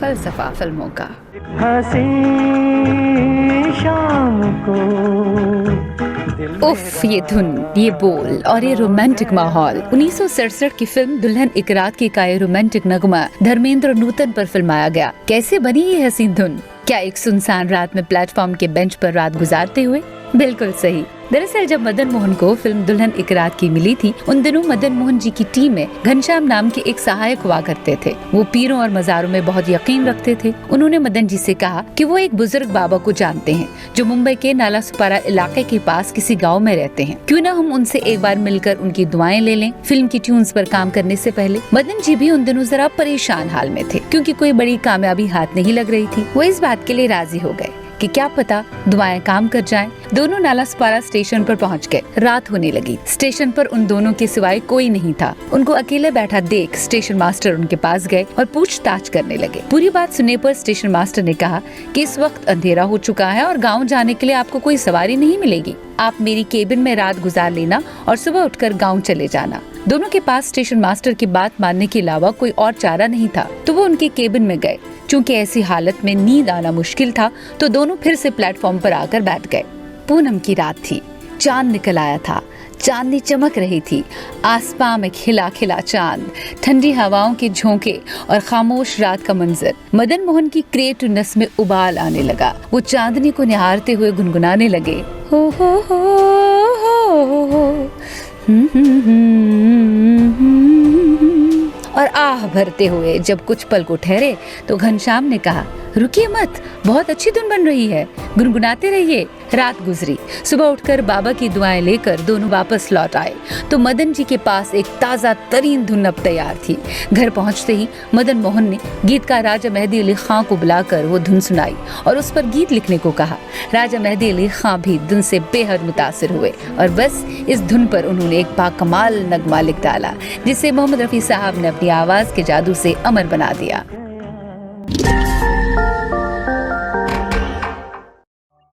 फलसफा फिल्मों का। हंसी शाम को उफ, ये धुन, ये बोल और ये रोमांटिक माहौल। 1967 की फिल्म दुल्हन एक रात की का ये रोमांटिक नगमा धर्मेंद्र और नूतन पर फिल्माया गया। कैसे बनी ये हसीन धुन? क्या एक सुनसान रात में प्लेटफॉर्म के बेंच पर रात गुजारते हुए? बिल्कुल सही। दरअसल जब मदन मोहन को फिल्म दुल्हन एक रात की मिली थी, उन दिनों मदन मोहन जी की टीम में घनश्याम नाम के एक सहायक हुआ करते थे। वो पीरों और मज़ारों में बहुत यकीन रखते थे। उन्होंने मदन जी से कहा कि वो एक बुजुर्ग बाबा को जानते हैं जो मुंबई के नालासोपारा इलाके के पास किसी गाँव में रहते हैं। क्यों न हम उनसे एक बार मिलकर उनकी दुआएं ले लें फिल्म की ट्यून्स पर काम करने से पहले। मदन जी भी उन दिनों जरा परेशान हाल में थे, क्योंकि कोई बड़ी कामयाबी हाथ नहीं लग रही थी। वो इस बात के लिए राजी हो गए कि क्या पता दुआएं काम कर जाएं। दोनों नालासोपारा स्टेशन पर पहुंच गए। रात होने लगी। स्टेशन पर उन दोनों के सिवाय कोई नहीं था। उनको अकेले बैठा देख स्टेशन मास्टर उनके पास गए और पूछताछ करने लगे। पूरी बात सुनने पर स्टेशन मास्टर ने कहा कि इस वक्त अंधेरा हो चुका है और गाँव जाने के लिए आपको कोई सवारी नहीं मिलेगी। आप मेरी केबिन में रात गुजार लेना और सुबह उठकर गाँव चले जाना। दोनों के पास स्टेशन मास्टर की बात मानने के अलावा कोई और चारा नहीं था, तो वो उनके केबिन में गए। चूंकि ऐसी हालत में नींद आना मुश्किल था, तो दोनों फिर से प्लेटफॉर्म पर आकर बैठ गए। पूनम की रात थी। चांद निकल आया था। चांदनी चमक रही थी। आसमां में खिला खिला चांद, ठंडी हवाओं के झोंके और खामोश रात का मंजर। मदन मोहन की क्रिएटिवनेस में उबाल आने लगा। वो चांदनी को निहारते हुए गुनगुनाने लगे, हो हो हो हो हो और आह भरते हुए जब कुछ पल को ठहरे तो घनश्याम ने कहा, रुकिए मत, बहुत अच्छी धुन बन रही है, गुनगुनाते रहिए। रात गुजरी। सुबह उठकर बाबा की दुआएं लेकर दोनों वापस लौट आए तो मदन जी के पास एक ताज़ा तरीन धुन अब तैयार थी। घर पहुंचते ही मदन मोहन ने गीतकार राजा मेहदी अली खां को बुलाकर वो धुन सुनाई और उस पर गीत लिखने को कहा। राजा मेहदी अली खां भी धुन से बेहद मुतासिर हुए और बस इस धुन पर उन्होंने एक बाकमाल नगमा लिख डाला, जिसे मोहम्मद रफी साहब ने अपनी आवाज के जादू से अमर बना दिया।